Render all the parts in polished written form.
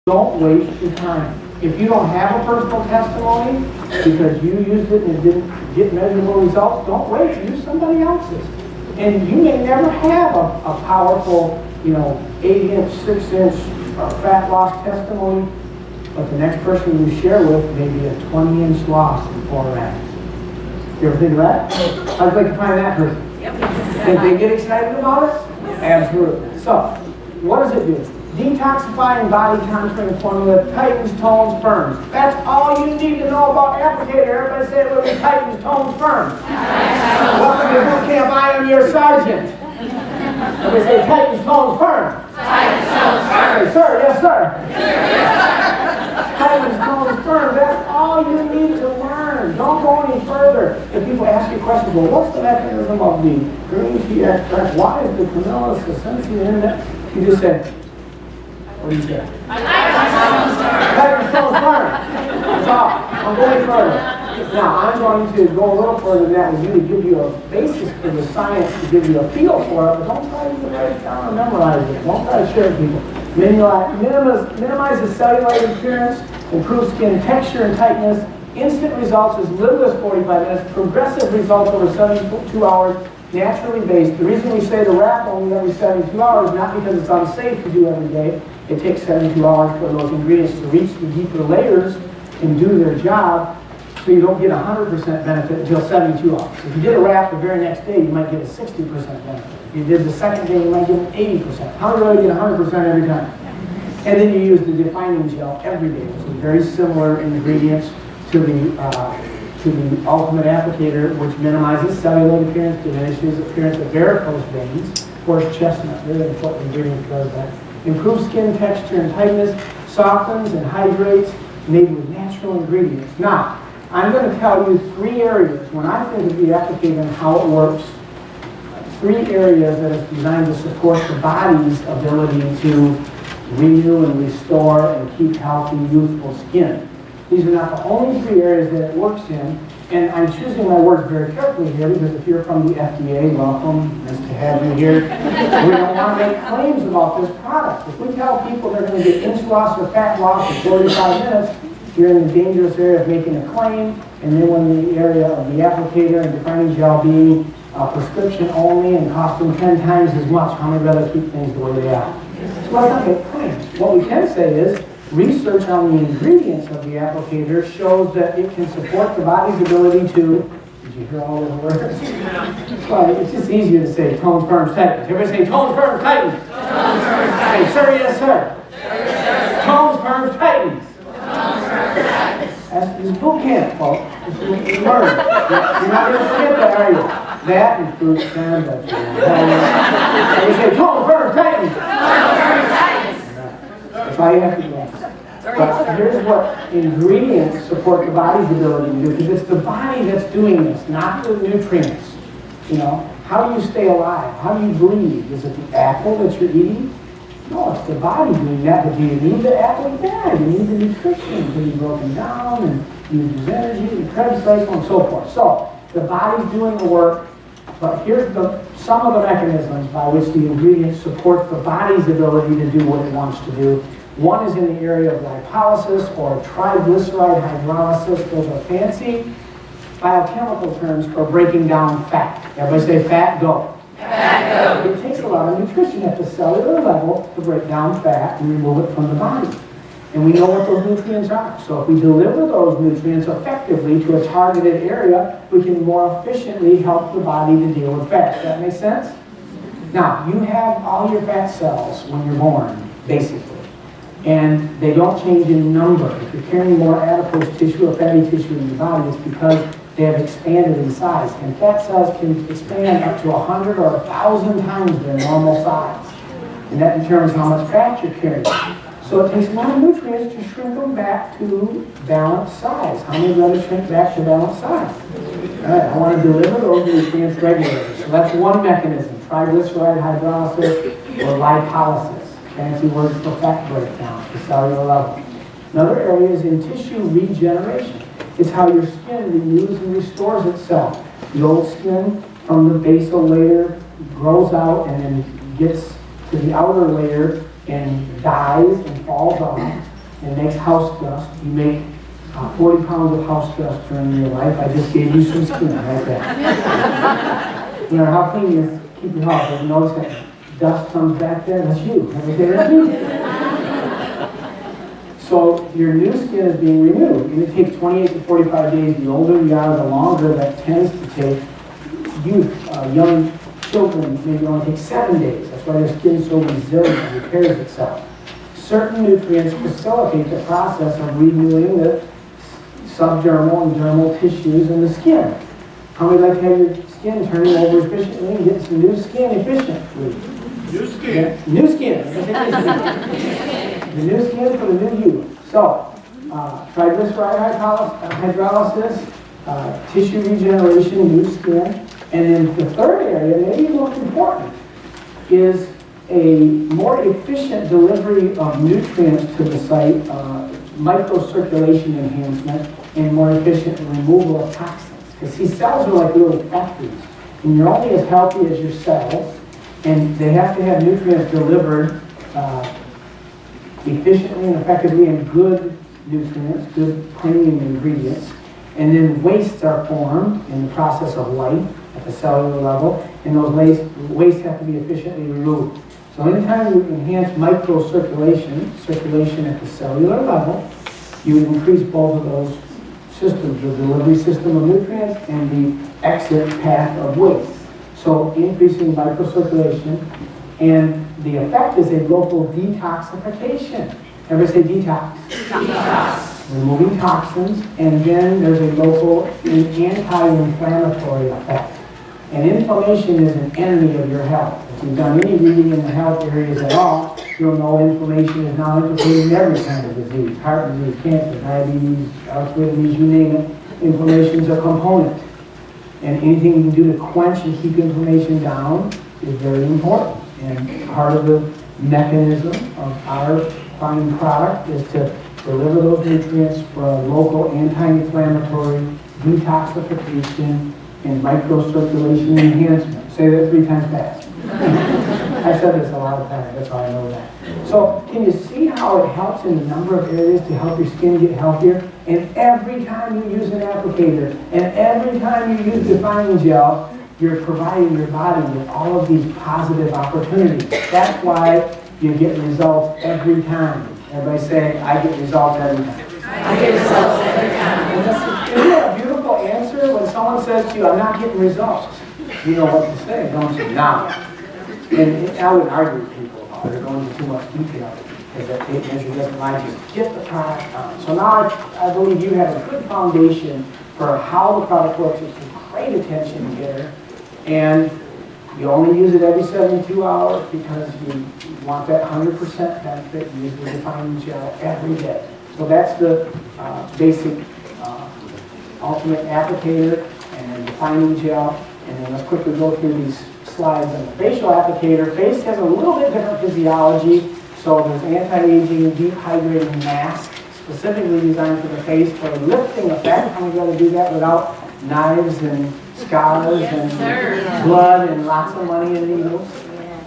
Don't waste your time. If you don't have a personal testimony because you used it and it didn't get measurable results, don't wait. Use somebody else's. And you may never have a powerful, 8-inch, 6-inch fat loss testimony, but the next person you share with may be a 20-inch loss in 4 rounds. You ever think of that? I'd like to find that person. Did they get excited about it? Absolutely. So, what does it do? Detoxifying body contouring formula tightens, tones, firms. That's all you need to know about applicator. Everybody say it with me: tightens, tones, firms. Welcome to Bootcamp. I am your sergeant. Everybody say tightens, tones, firms. Tightens, tones, firms. Hey, sir, yes, sir. Tightens, tones, firms. That's all you need to learn. Don't go any further. If people ask you questions, well, what's the mechanism of the green tea extract? Why is the Camillus essentially in that? You just say, what do you say? Tightens, tones, firms. That's all. I'm going further. Now, I'm going to go a little further than that with you to give you a basis for the science, to give you a feel for it, but don't try to write it down or memorize it. Don't try to share it with people. Minimizes cellular appearance, improves skin texture and tightness, instant results as little as 45 minutes, progressive results over 72 hours, naturally based. The reason we say to wrap only every 72 hours is not because it's unsafe to do every day. It takes 72 hours for those ingredients to reach the deeper layers and do their job, so you don't get 100% benefit until 72 hours. If you did a wrap the very next day, you might get a 60% benefit. If you did the second day, you might get an 80%. How do you get 100% every time? And then you use the defining gel every day, which is very similar ingredients to the ultimate applicator, which minimizes cellular appearance, diminishes appearance of varicose veins. Horse chestnut, very important ingredient, does that. Improves skin texture and tightness, softens and hydrates, made with natural ingredients. Now, I'm going to tell you 3 areas when I think of the applicator and how it works. 3 areas that it's designed to support the body's ability to renew and restore and keep healthy, youthful skin. These are not the only 3 areas that it works in, and I'm choosing my words very carefully here because if you're from the FDA, welcome, nice to have you here. We don't want to make claims about this product. If we tell people they're going to get inch loss or fat loss in 45 minutes, you're in the dangerous area of making a claim, and then when the area of the applicator and defining gel being prescription only and costing 10 times as much, how many rather keep things the way they are? So let's not make claims. What we can say is, research on the ingredients of the applicator shows that it can support the body's ability to, did you hear all those words? Well, it's just easier to say tones, firms, tightens. Everybody say tones, firms, tightens. Tones, firms, tightens. Hey, sir, yes, sir. Tones, firms, tightens. That's this boot camp, folks. This is learn. You're not going to forget that, are you? That and fruits and vegetables. And you say tones, firms, tightens. That's all you have to do. But here's what ingredients support the body's ability to do, because it's the body that's doing this, not the nutrients. How do you stay alive? How do you breathe? Is it the apple that you're eating? No, it's the body doing that. But do you need the apple? Yeah, you need the nutrition to be broken down and uses energy, the Krebs cycle, and so forth. So the body's doing the work, but here's some of the mechanisms by which the ingredients support the body's ability to do what it wants to do. One is in the area of lipolysis or triglyceride hydrolysis. Those are fancy biochemical terms for breaking down fat. Everybody say fat, go. Fat, go. It takes a lot of nutrition at the cellular level to break down fat and remove it from the body. And we know what those nutrients are. So if we deliver those nutrients effectively to a targeted area, we can more efficiently help the body to deal with fat. Does that make sense? Now, you have all your fat cells when you're born, basically. And they don't change in number. If you're carrying more adipose tissue or fatty tissue in your body, it's because they have expanded in size. And fat cells can expand up to 100 or 1,000 times their normal size. And that determines how much fat you're carrying. So it takes a lot of nutrients to shrink them back to balanced size. How many rather shrink back to balanced size? All right, I want to deliver those nutrients regularly. So that's one mechanism, triglyceride hydrolysis or lipolysis. Fancy words for fat breakdown at the cellular level. Another area is in tissue regeneration. It's how your skin renews and restores itself. The old skin from the basal layer grows out and then gets to the outer layer and dies and falls off. It makes house dust. You make 40 pounds of house dust during your life. I just gave you some skin right there. No matter how clean you keep your house, if you notice that dust comes back there, that's you. Right there, that's you. So your new skin is being renewed. And it takes 28 to 45 days. The older you are, the longer that tends to take. Youth, young children, maybe only take 7 days. That's why their skin is so resilient and repairs itself. Certain nutrients facilitate the process of renewing the subdermal and dermal tissues in the skin. How many like to have your skin turning over efficiently and get some new skin efficiently? New skin. Yeah, new skin. The new skin for the new you. So, triglyceride hydrolysis, tissue regeneration, new skin. And then the third area, maybe the most important, is a more efficient delivery of nutrients to the site, microcirculation enhancement, and more efficient removal of toxins. Because these cells are like little factories, and you're only as healthy as your cells, and they have to have nutrients delivered efficiently and effectively, and good nutrients, good premium ingredients. And then wastes are formed in the process of life at the cellular level, and those wastes have to be efficiently removed. So anytime you enhance microcirculation, circulation at the cellular level, you would increase both of those systems, the delivery system of nutrients and the exit path of waste. So increasing microcirculation, and the effect is a local detoxification. Everybody say detox. Detox. Removing toxins, and then there's a local anti-inflammatory effect. And inflammation is an enemy of your health. If you've done any reading in the health areas at all, you'll know inflammation is now implicated in every kind of disease. Heart disease, cancer, diabetes, arthritis, you name it. Inflammation is a component. And anything you can do to quench and keep inflammation down is very important. And part of the mechanism of our fine product is to deliver those nutrients for a local anti-inflammatory detoxification and microcirculation enhancement. Say that 3 times fast. I've said this a lot of times, that's why I know that. So can you see how it helps in a number of areas to help your skin get healthier? And every time you use an applicator, and every time you use defining gel, you're providing your body with all of these positive opportunities. That's why you get results every time. Everybody say, I get results every time. I get results every time. Isn't that a beautiful answer when someone says to you, I'm not getting results? You know what to say, don't you? Now. And I would argue with people about it, going into too much detail, because that tape measure doesn't lie, just get the product on. So now I believe you have a good foundation for how the product works. It's a great attention getter, and you only use it every 72 hours because you want that 100% benefit. You use the defining gel every day. So that's the basic ultimate applicator and then defining gel. And then let's quickly go through these slides on the facial applicator. Face has a little bit different physiology. So there's anti-aging deep hydrating mask specifically designed for the face for a lifting effect. How we got to do that without knives and scars and blood and lots of money and needles.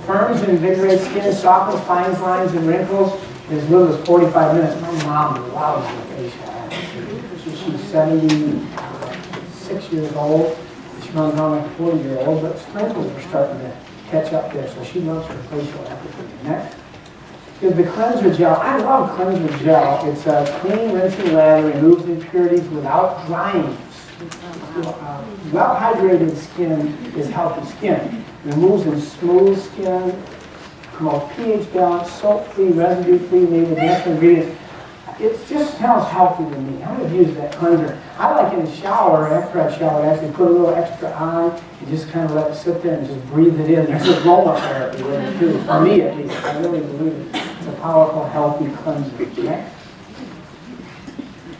Firms and invigorates skin, softens fine lines and wrinkles in as little as 45 minutes. My mom loves the facial applicator. She's 76 years old. She runs around like a 40-year-old, but wrinkles are starting to catch up there, so she loves her facial applicator. Next is the cleanser gel. I love cleanser gel. It's a clean, rinsing lather, removes impurities without drying. Well-hydrated skin is healthy skin. Removes in smooth skin, promotes pH balance, soap-free, residue-free, made with natural ingredients. It just smells healthy to me. How many use that cleanser? I like in the shower, after I shower, actually put a little extra on and just kind of let it sit there and just breathe it in. There's aroma therapy with it too, for me at least. I really believe it. It's a powerful, healthy cleanser. Next.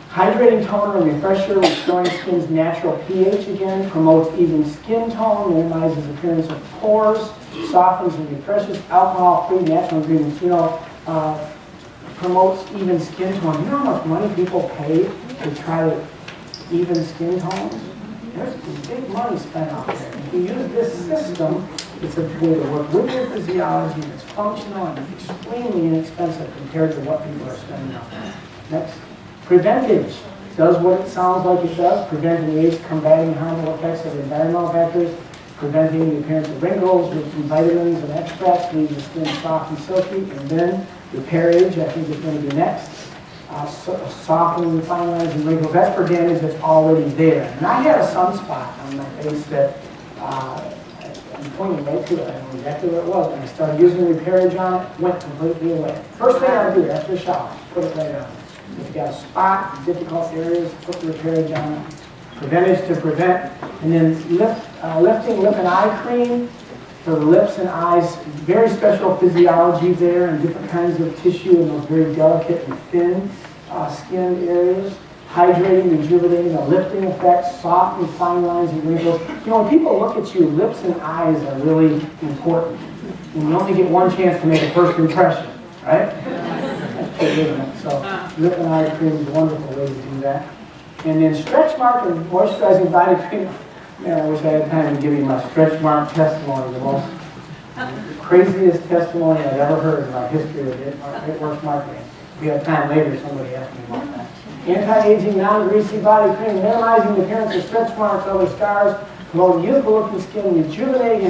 Hydrating toner and refresher, restoring skin's natural pH again, promotes even skin tone, minimizes appearance of pores, softens and refreshes, alcohol-free natural ingredients. You know, promotes even skin tone. You know how much money people pay to try to even skin tones? There's big money spent out there. If you use this system, It's a way to work with your physiology that's functional and extremely inexpensive compared to what people are spending on. Next, preventage. Does what it sounds like it does, preventing age, combating harmful effects of environmental factors, preventing the appearance of wrinkles with some vitamins and extracts, leaving the skin soft and silky, and then repair age, I think is going to be next. Softening fine lines and wrinkles, that's for damage that's already there. And I had a sunspot on my face that I'm pointing right to it, I know exactly what it was, and I started using repair age on it, went completely away. First thing I do after the shower, put it right on. If you got a spot, difficult areas, put the repair age on it. Preventage to prevent, and then lifting lip and eye cream for the lips and eyes. Very special physiology there and different kinds of tissue in those very delicate and thin skinned areas. Hydrating, rejuvenating, a lifting effect, softening fine lines and wrinkles. You know, when people look at you, lips and eyes are really important. And you only get one chance to make a first impression, right? That's true, isn't it? So lip and eye cream is a wonderful way to do that. And then stretch mark and moisturizing body cream. Man, I wish I had time to give you my stretch mark testimony, the most craziest testimony I've ever heard in my history of it works marketing. If we have time later, somebody asked me about that. Anti-aging, non-greasy body cream, minimizing the appearance of stretch marks, other scars, promoting youthful looking skin, rejuvenating